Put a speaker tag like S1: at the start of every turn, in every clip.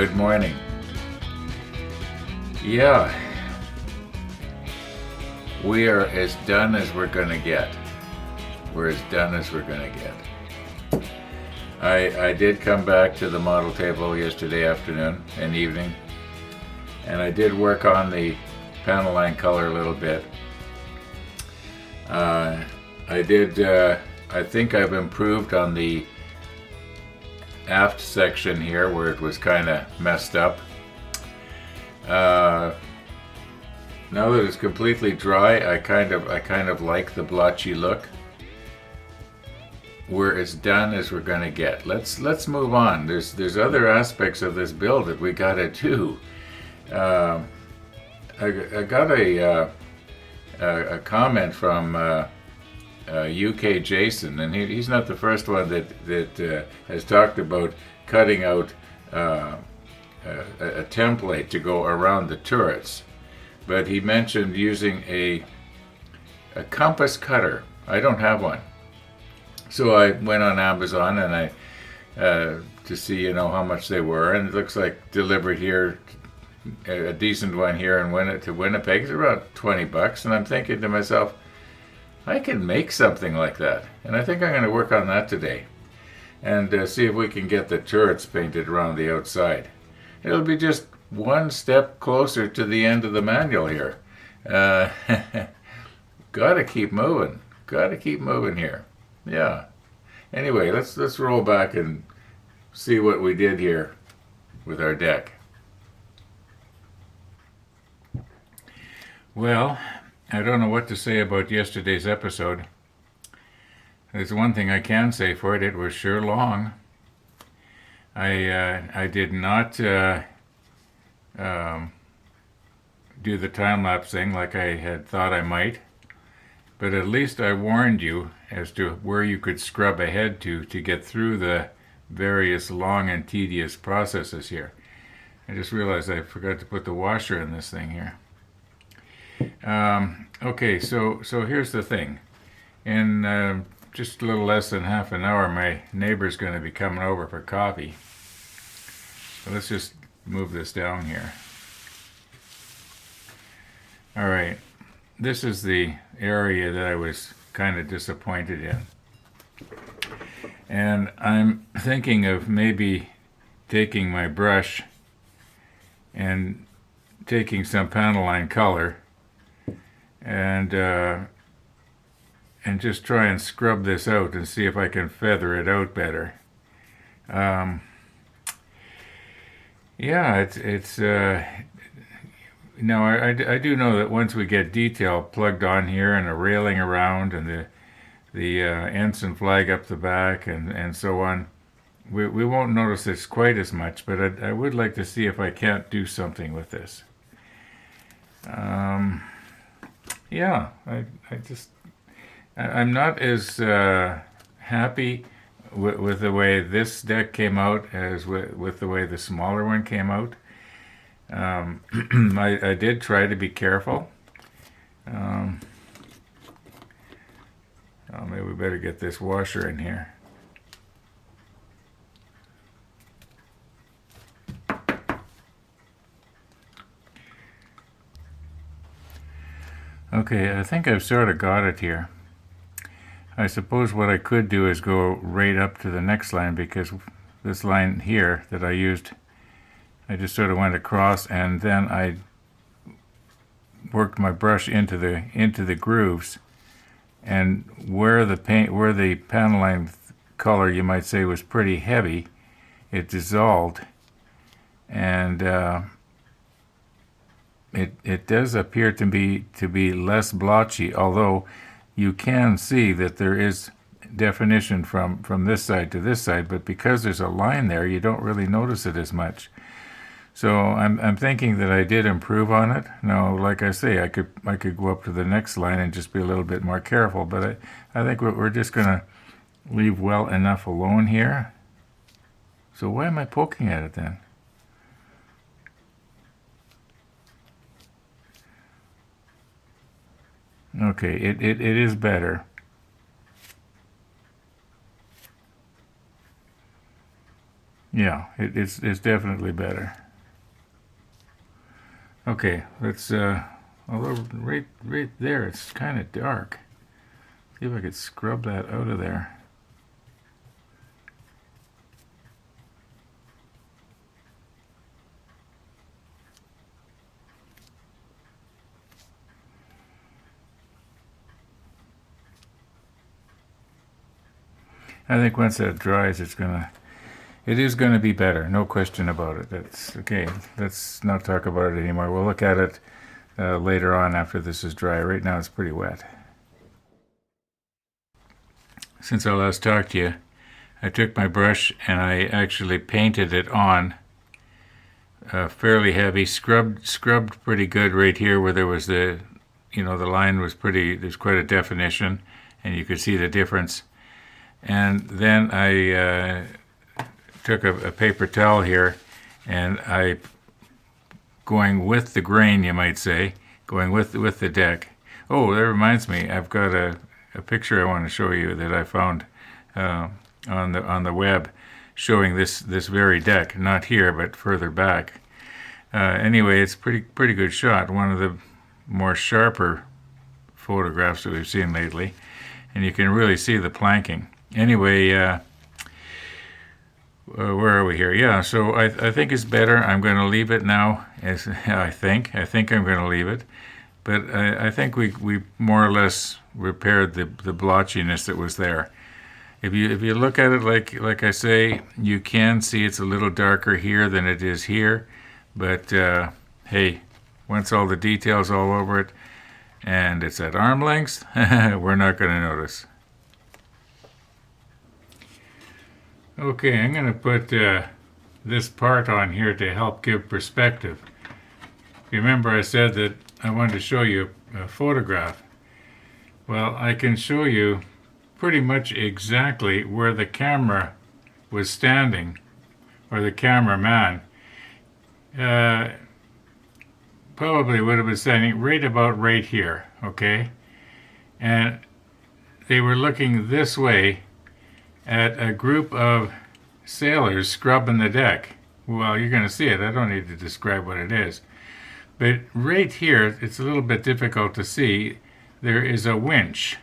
S1: Good morning. Yeah, we are as done as we're gonna get. We're as done as we're gonna get. I did come back to the model table yesterday afternoon and evening, and I did work on the panel line color a little bit. I think I've improved on the aft section here where it was kind of messed up. Now that it's completely dry, I kind of like the blotchy look. We're as done as we're gonna get. Let's move on. There's other aspects of this build that we gotta do. I got a comment from UK Jason, and he's not the first one that has talked about cutting out a template to go around the turrets, but he mentioned using a compass cutter. I don't have one, so I went on Amazon and I to see how much they were, and it looks like delivered here, a decent one here to Winnipeg is around $20, and I'm thinking to myself, I can make something like that, and I think I'm going to work on that today and see if we can get the turrets painted around the outside. It'll be just one step closer to the end of the manual here. Gotta keep moving. Gotta keep moving here. Yeah. Anyway, let's roll back and see what we did here with our deck. Well, I don't know what to say about yesterday's episode. There's one thing I can say for it. It was sure long. I did not do the time-lapse thing like I had thought I might, but at least I warned you as to where you could scrub ahead to get through the various long and tedious processes here. I just realized I forgot to put the washer in this thing here. Okay, so here's the thing. In just a little less than half an hour, my neighbor's going to be coming over for coffee. So let's just move this down here. All right, this is the area that I was kind of disappointed in. And I'm thinking of maybe taking my brush and taking some panel line color and just try and scrub this out and see if I can feather it out better. Yeah, it's no, I do know that once we get detail plugged on here and a railing around and the ensign flag up the back and so on, we won't notice this quite as much, but I would like to see if I can't do something with this. Yeah, I'm not as happy with the way this deck came out as with the way the smaller one came out. I did try to be careful. Maybe we better get this washer in here. Okay, I think I've sort of got it here. I suppose what I could do is go right up to the next line, because this line here that I used, I just sort of went across and then I worked my brush into the grooves, and where the panel line color, you might say, was pretty heavy, it dissolved, and it does appear to be less blotchy, although you can see that there is definition from this side to this side, but because there's a line there, you don't really notice it as much. So I'm thinking that I did improve on it. Now, like I say, I could go up to the next line and just be a little bit more careful, but I think we're just going to leave well enough alone here. So why am I poking at it then? Okay, it is better. Yeah, it's definitely better. Okay, let's although right there it's kind of dark. See if I could scrub that out of there. I think once that dries, it is gonna be better, no question about it. That's okay. Let's not talk about it anymore. We'll look at it later on after this is dry. Right now, it's pretty wet. Since I last talked to you, I took my brush and I actually painted it on fairly heavy, scrubbed pretty good right here where there was the line was pretty. There's quite a definition, and you could see the difference. And then I took a paper towel here, and I, going with the grain, you might say, going with the deck. Oh, that reminds me, I've got a picture I want to show you that I found on the web, showing this very deck, not here but further back. Anyway, it's pretty good shot. One of the more sharper photographs that we've seen lately, and you can really see the planking. Anyway, where are we here? Yeah, so I think it's better. I'm going to leave it now. I think I'm going to leave it, but I think we more or less repaired the blotchiness that was there. If you look at it like I say, you can see it's a little darker here than it is here, but hey, once all the details all over it, and it's at arm length, we're not going to notice. Okay, I'm going to put this part on here to help give perspective. Remember I said that I wanted to show you a photograph. Well, I can show you pretty much exactly where the camera was standing, or the cameraman. Probably would have been standing right about right here, okay? And they were looking this way at a group of sailors scrubbing the deck. Well, you're going to see it. I don't need to describe what it is. But right here, it's a little bit difficult to see. There is a winch,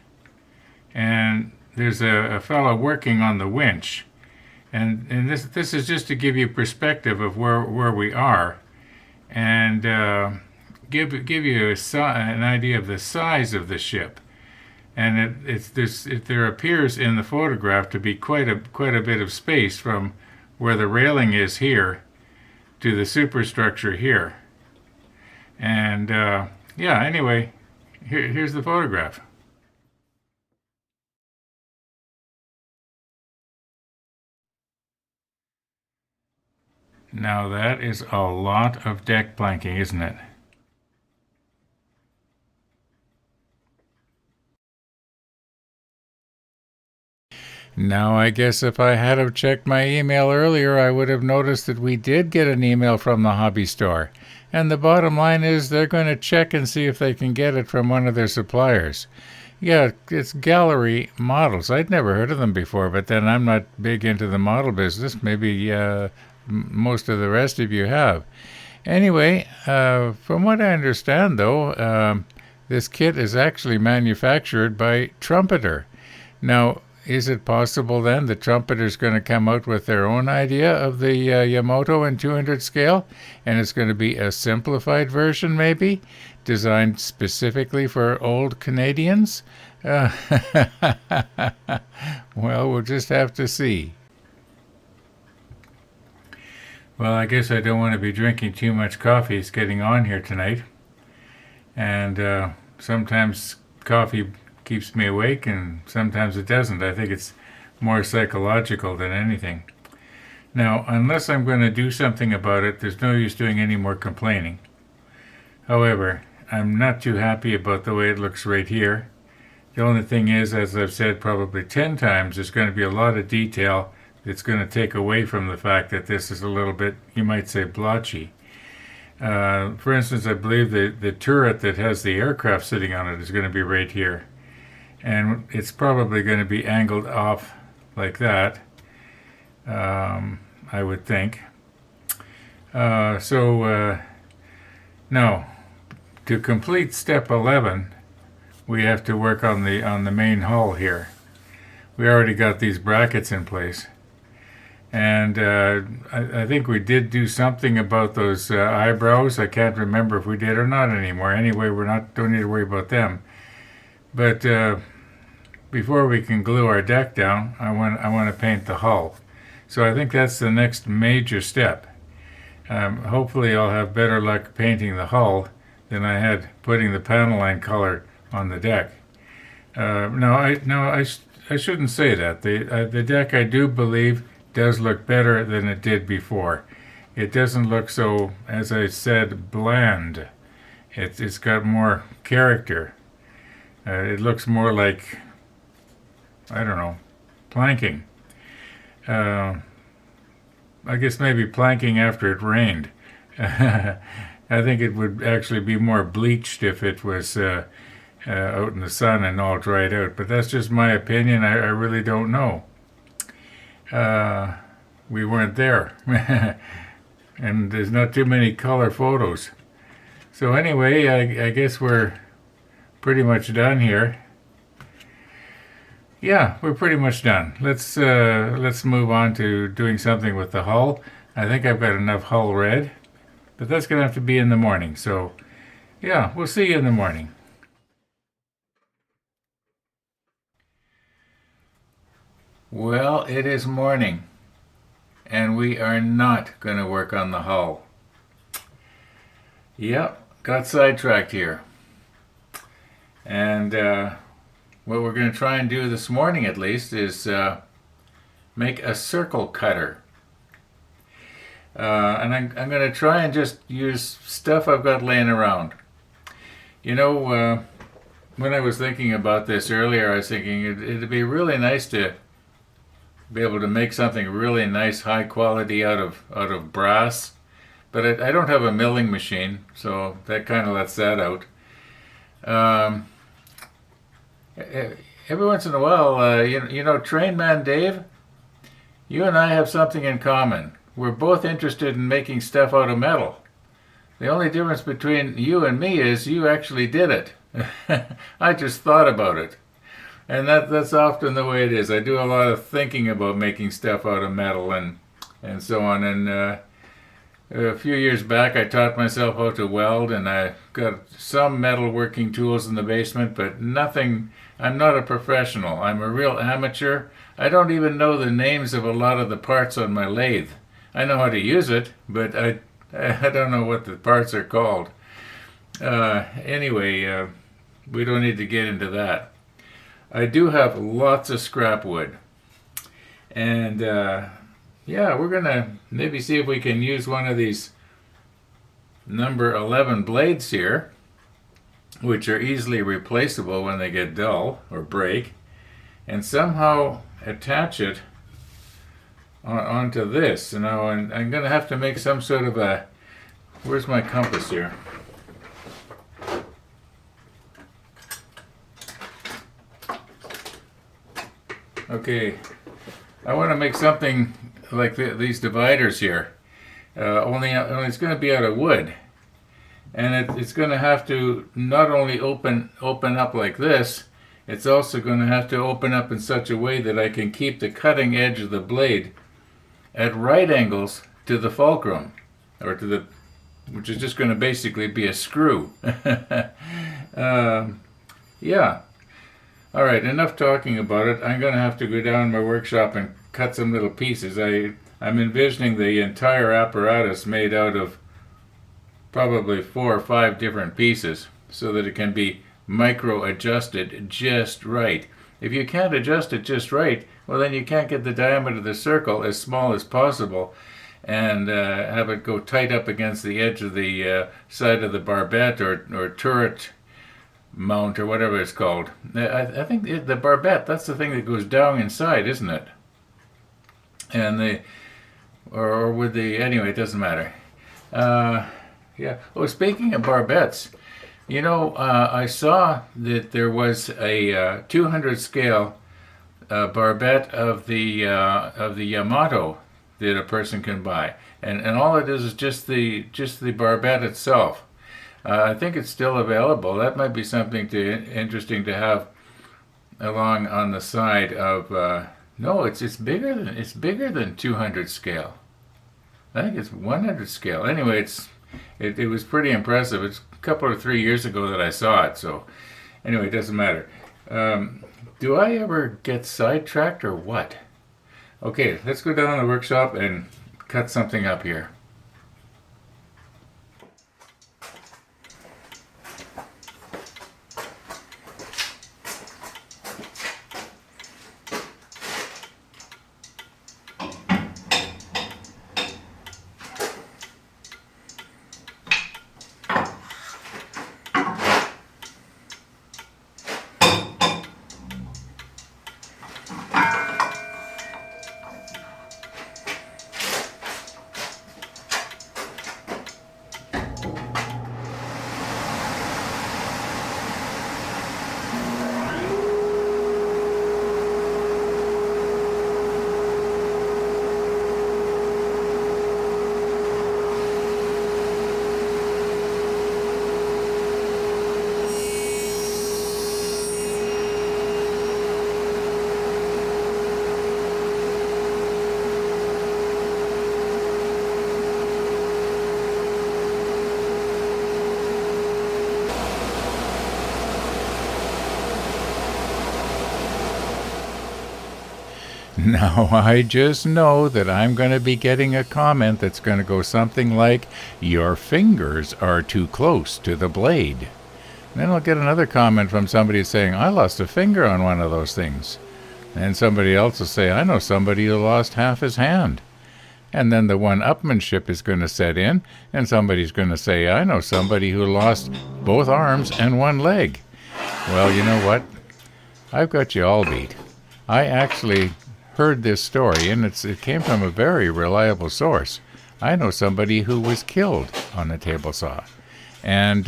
S1: and there's a fellow working on the winch. And this is just to give you perspective of where we are, and give you an idea of the size of the ship. And there appears in the photograph to be quite a bit of space from where the railing is here to the superstructure here. And yeah, anyway, here's the photograph. Now that is a lot of deck planking, isn't it? Now, I guess if I had have checked my email earlier, I would have noticed that we did get an email from the hobby store. And the bottom line is they're going to check and see if they can get it from one of their suppliers. Yeah, it's Gallery Models. I'd never heard of them before, but then I'm not big into the model business. Maybe most of the rest of you have. Anyway, from what I understand, though, this kit is actually manufactured by Trumpeter. Now, is it possible then the Trumpeter's going to come out with their own idea of the Yamato in 200 scale, and it's going to be a simplified version maybe, designed specifically for old Canadians? Well, we'll just have to see. Well, I guess I don't want to be drinking too much coffee. It's getting on here tonight, and sometimes coffee keeps me awake and sometimes it doesn't. I think it's more psychological than anything. Now, unless I'm going to do something about it, there's no use doing any more complaining. However, I'm not too happy about the way it looks right here. The only thing is, as I've said probably 10 times, there's going to be a lot of detail that's going to take away from the fact that this is a little bit, you might say, blotchy. For instance, I believe the turret that has the aircraft sitting on it is going to be right here. And it's probably going to be angled off like that. I would think. Now, to complete step 11, we have to work on the main hull here. We already got these brackets in place. And I think we did do something about those eyebrows. I can't remember if we did or not anymore. Anyway, don't need to worry about them. But before we can glue our deck down, I want to paint the hull. So I think that's the next major step. Hopefully I'll have better luck painting the hull than I had putting the panel line color on the deck. I shouldn't say that. The deck, I do believe, does look better than it did before. It doesn't look so, as I said, bland. It's got more character. It looks more like, I don't know, planking. I guess maybe planking after it rained. I think it would actually be more bleached if it was out in the sun and all dried out. But that's just my opinion. I really don't know. We weren't there. And there's not too many color photos. So anyway, I guess we're pretty much done here. Yeah, we're pretty much done. Let's move on to doing something with the hull. I think I've got enough hull red, but that's going to have to be in the morning. So yeah, we'll see you in the morning. Well, it is morning, and we are not going to work on the hull. Yep, got sidetracked here. And what we're going to try and do this morning, at least, is make a circle cutter. And I'm going to try and just use stuff I've got laying around. You know, when I was thinking about this earlier, I was thinking it'd be really nice to be able to make something really nice, high quality out of brass. But I don't have a milling machine, so that kind of lets that out. Every once in a while, you know, Trainman Dave, you and I have something in common. We're both interested in making stuff out of metal. The only difference between you and me is you actually did it. I just thought about it. And that's often the way it is. I do a lot of thinking about making stuff out of metal and so on. And a few years back, I taught myself how to weld, and I got some metalworking tools in the basement, but nothing. I'm not a professional. I'm a real amateur. I don't even know the names of a lot of the parts on my lathe. I know how to use it, but I don't know what the parts are called. Anyway, we don't need to get into that. I do have lots of scrap wood, and yeah, we're gonna maybe see if we can use one of these number 11 blades here, which are easily replaceable when they get dull or break, and somehow attach it onto this. Now, and I'm gonna have to make some sort of a, where's my compass here? Okay, I want to make something like these dividers here. Only it's going to be out of wood, and it's going to have to not only open up like this. It's also going to have to open up in such a way that I can keep the cutting edge of the blade at right angles to the fulcrum, or to the, which is just going to basically be a screw. Yeah. All right, enough talking about it. I'm going to have to go down to my workshop and cut some little pieces. I'm envisioning the entire apparatus made out of probably 4 or 5 different pieces so that it can be micro-adjusted just right. If you can't adjust it just right, well, then you can't get the diameter of the circle as small as possible and have it go tight up against the edge of the side of the barbette or turret mount or whatever it's called. I think the barbette, that's the thing that goes down inside, isn't it? And or with the, anyway, it doesn't matter. Yeah. Oh, speaking of barbettes, you know, I saw that there was a 200 scale barbette of the Yamato that a person can buy, and all it is just the barbette itself. I think it's still available. That might be something interesting to have along on the side of. No, it's bigger than 200 scale. I think it's 100 scale. Anyway, it was pretty impressive. It's a couple or 3 years ago that I saw it. So anyway, it doesn't matter. Do I ever get sidetracked or what? Okay, let's go down to the workshop and cut something up here. Now, I just know that I'm going to be getting a comment that's going to go something like, "Your fingers are too close to the blade." Then I'll get another comment from somebody saying, "I lost a finger on one of those things." And somebody else will say, "I know somebody who lost half his hand." And then the one-upmanship is going to set in, and somebody's going to say, "I know somebody who lost both arms and one leg." Well, you know what? I've got you all beat. I actually heard this story, and it came from a very reliable source. I know somebody who was killed on a table saw. And,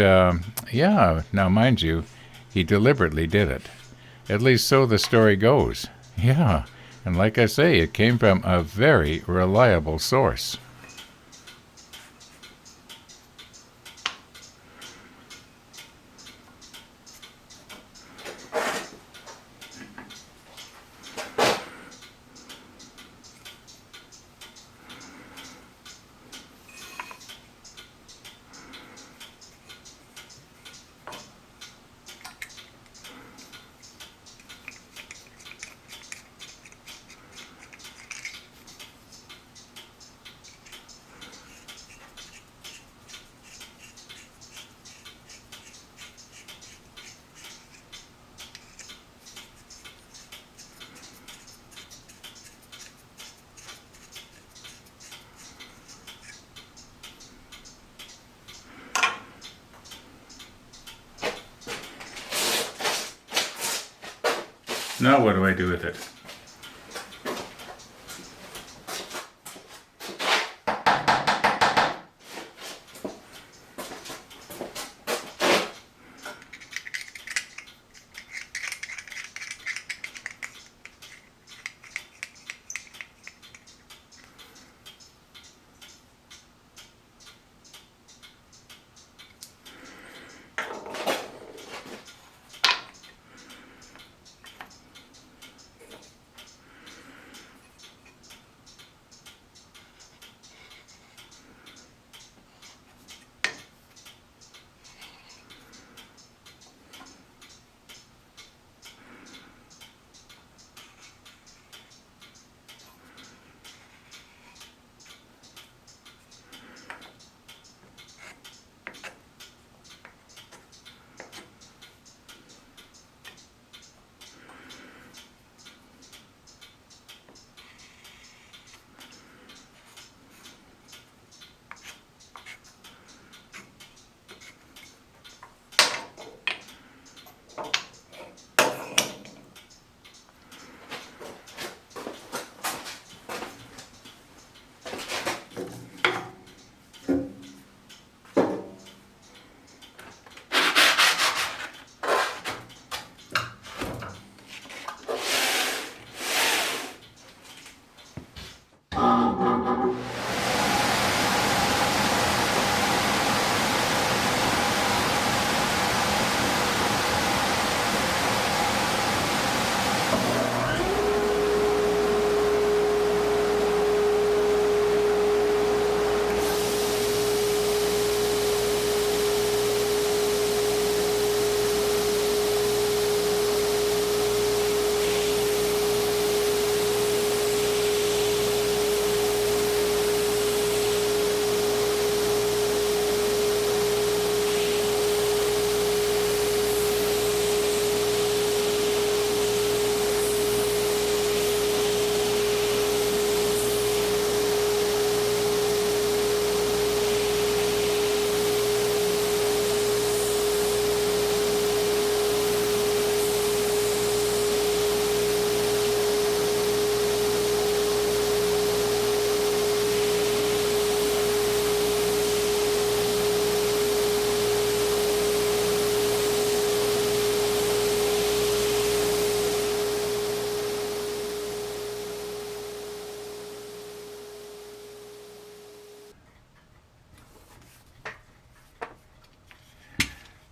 S1: yeah, now mind you, he deliberately did it. At least so the story goes. Yeah, and like I say, it came from a very reliable source. Now what do I do with it?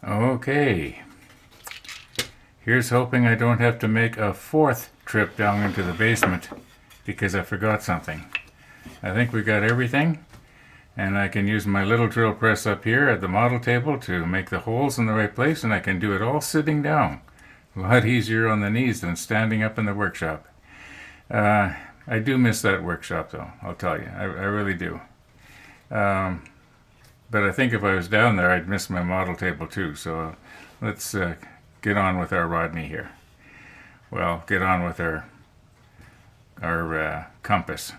S1: Okay, here's hoping I don't have to make a fourth trip down into the basement because I forgot something. I think we got everything, and I can use my little drill press up here at the model table to make the holes in the right place, and I can do it all sitting down. A lot easier on the knees than standing up in the workshop. I do miss that workshop though, I'll tell you. I really do. But I think if I was down there, I'd miss my model table too. So let's get on with our Rodney here. Well, get on with our compass.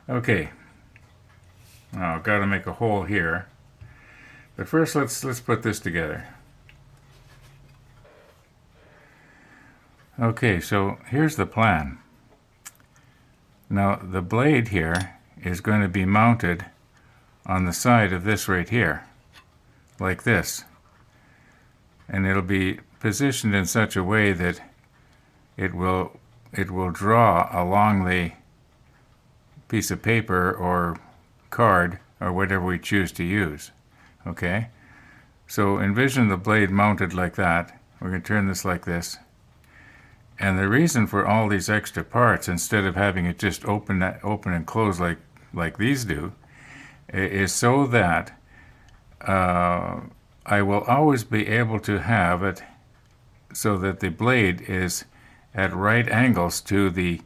S1: Okay. Now I've got to make a hole here. But first, let's put this together. Okay, so here's the plan. Now the blade here is going to be mounted on the side of this right here, like this. And it'll be positioned in such a way that it will draw along the piece of paper or card or whatever we choose to use. Okay? So envision the blade mounted like that. We're going to turn this like this. And the reason for all these extra parts, instead of having it just open and close like these do, is so that I will always be able to have it so that the blade is at right angles to the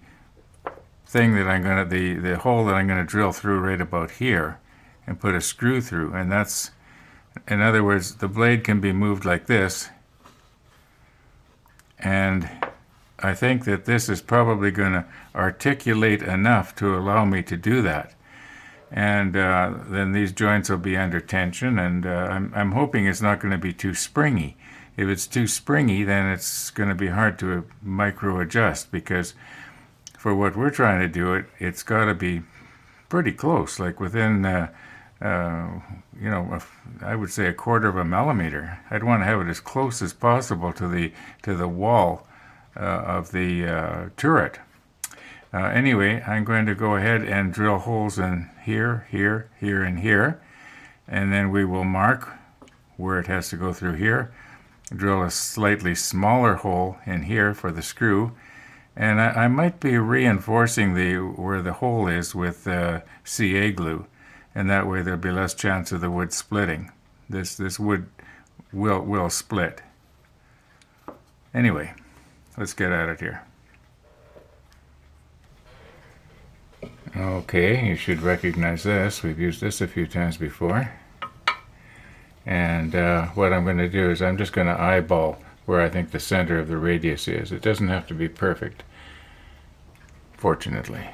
S1: thing that I'm going to, the hole that I'm going to drill through right about here and put a screw through. And that's, in other words, the blade can be moved like this. And I think that this is probably going to articulate enough to allow me to do that. And then these joints will be under tension, and I'm hoping it's not going to be too springy. If it's too springy, then it's going to be hard to micro adjust, because for what we're trying to do, it's got to be pretty close, like within I would say 1/4 of a millimeter. I'd want to have it as close as possible to the wall of the turret. Anyway, I'm going to go ahead and drill holes in here, here, here, and here, and then we will mark where it has to go through here. Drill a slightly smaller hole in here for the screw, and I might be reinforcing where the hole is with CA glue, and that way there'll be less chance of the wood splitting. This wood will split. Anyway, let's get at it here. Okay, you should recognize this. We've used this a few times before. And what I'm going to do is I'm just going to eyeball where I think the center of the radius is. It doesn't have to be perfect, fortunately.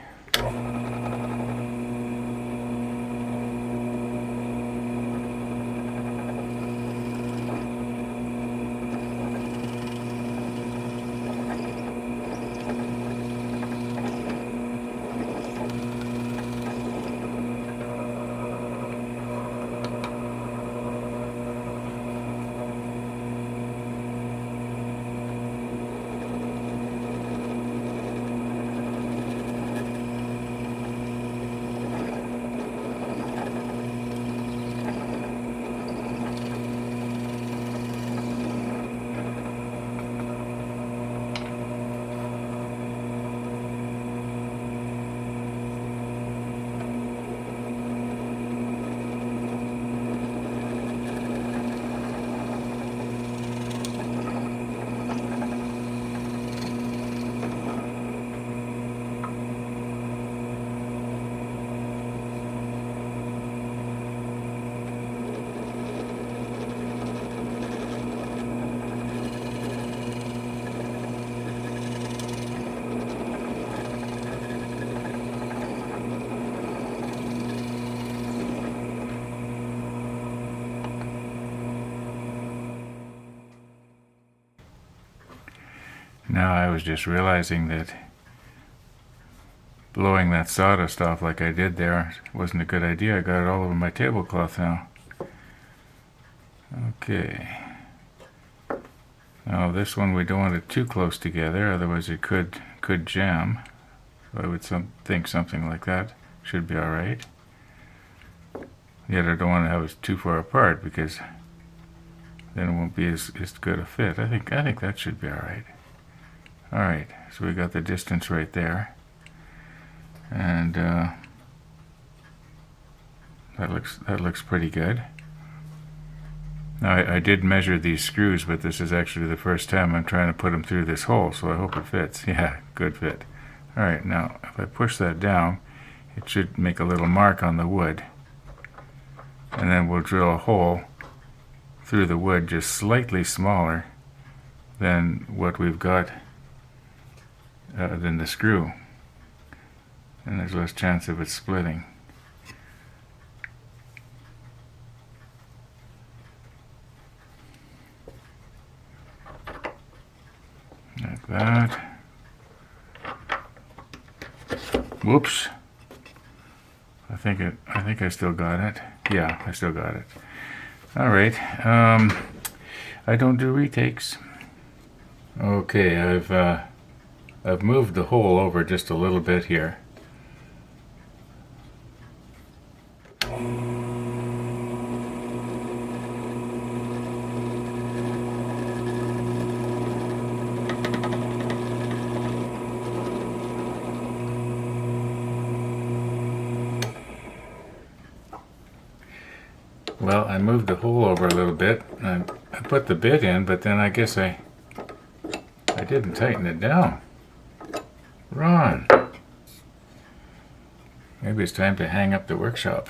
S1: Now I was just realizing that blowing that sawdust off like I did there wasn't a good idea. I got it all over my tablecloth now. Okay. Now this one we don't want it too close together, otherwise it could jam. So I would think something like that should be alright. Yet I don't want to have it too far apart, because then it won't be as good a fit. I think that should be all right. All right, so we got the distance right there, and that looks pretty good. Now I did measure these screws, but this is actually the first time I'm trying to put them through this hole, so I hope it fits. Yeah, good fit. All right, now if I push that down, it should make a little mark on the wood, and then we'll drill a hole through the wood just slightly smaller than what we've got than the screw, and there's less chance of it splitting. Like that. Whoops. I think I still got it. Yeah, I still got it. All right. I don't do retakes. Okay, I've moved the hole over just a little bit here. Well, I moved the hole over a little bit. I put the bit in, but then I guess I didn't tighten it down. Ron, maybe it's time to hang up the workshop.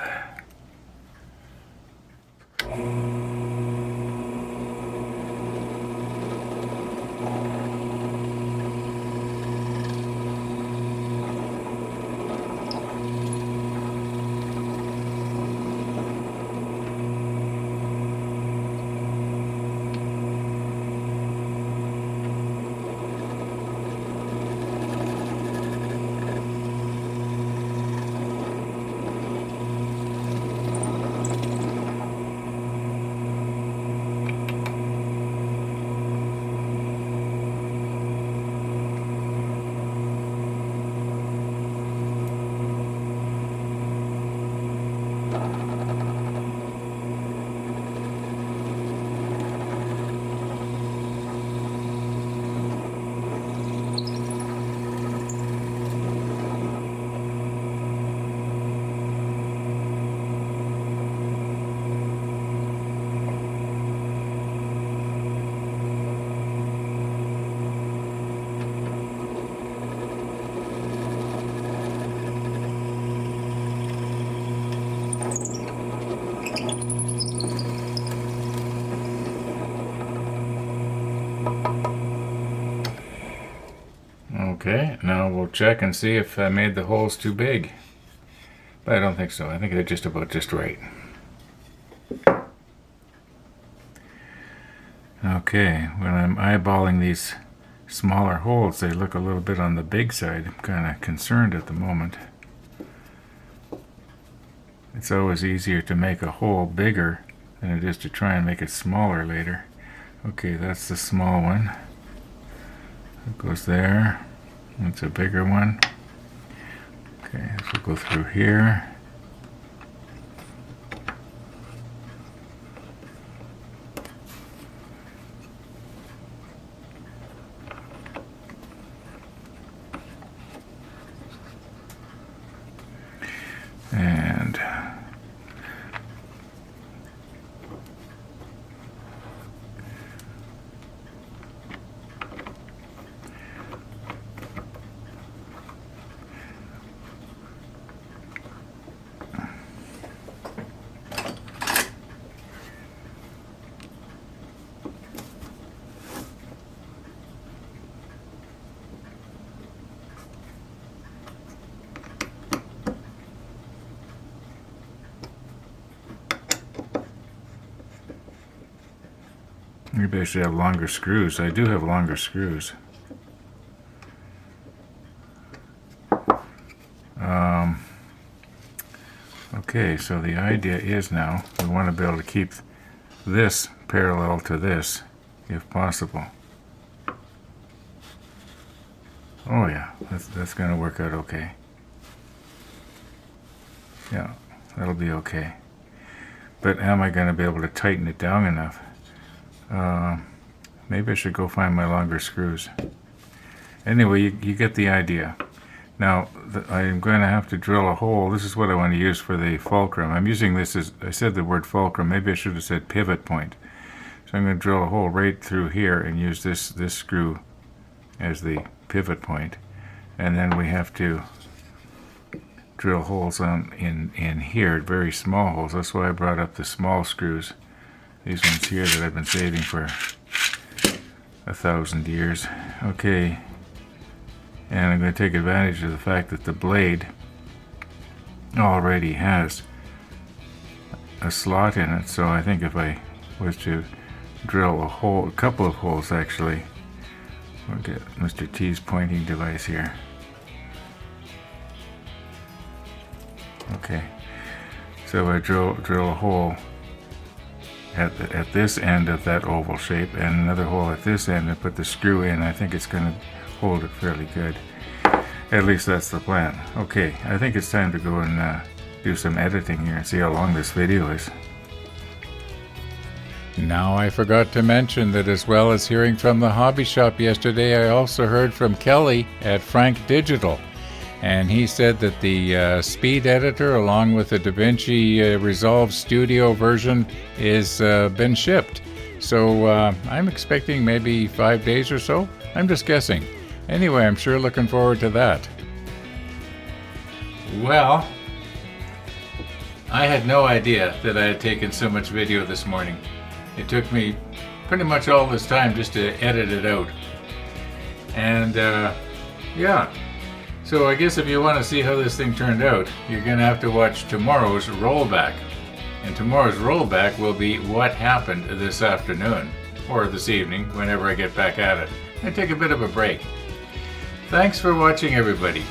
S1: Okay, now we'll check and see if I made the holes too big. But I don't think so. I think they're just about just right. Okay, when I'm eyeballing these smaller holes, they look a little bit on the big side. I'm kind of concerned at the moment. It's always easier to make a hole bigger than it is to try and make it smaller later. Okay, that's the small one. It goes there. That's a bigger one. Okay, this will go through here. And maybe I should have longer screws. I do have longer screws. Okay, so the idea is now we want to be able to keep this parallel to this if possible. Oh yeah, that's going to work out okay. Yeah, that'll be okay. But am I going to be able to tighten it down enough? Maybe I should go find my longer screws. Anyway, you get the idea. Now, I'm going to have to drill a hole. This is what I want to use for the fulcrum. I'm using this as, I said the word fulcrum. Maybe I should have said pivot point. So I'm going to drill a hole right through here and use this screw as the pivot point. And then we have to drill holes in here, very small holes. That's why I brought up the small screws. These ones here that I've been saving for 1,000 years. Okay, and I'm going to take advantage of the fact that the blade already has a slot in it. So I think if I was to drill a hole, a couple of holes actually, we'll get Mr. T's pointing device here. Okay, so I drill a hole at this end of that oval shape and another hole at this end and put the screw in. I think it's going to hold it fairly good. At least that's the plan. Okay, I think it's time to go and do some editing here and see how long this video is. Now I forgot to mention that as well as hearing from the hobby shop yesterday, I also heard from Kelly at Frank Digital. And he said that the speed editor along with the DaVinci Resolve Studio version is been shipped. So I'm expecting maybe 5 days or so. I'm just guessing. Anyway, I'm sure looking forward to that. Well, I had no idea that I had taken so much video this morning. It took me pretty much all this time just to edit it out. And yeah. So I guess if you want to see how this thing turned out, you're going to have to watch tomorrow's rollback. And tomorrow's rollback will be what happened this afternoon, or this evening, whenever I get back at it. I take a bit of a break. Thanks for watching, everybody.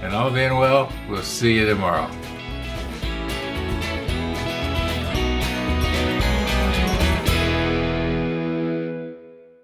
S1: And all being well, we'll see you tomorrow.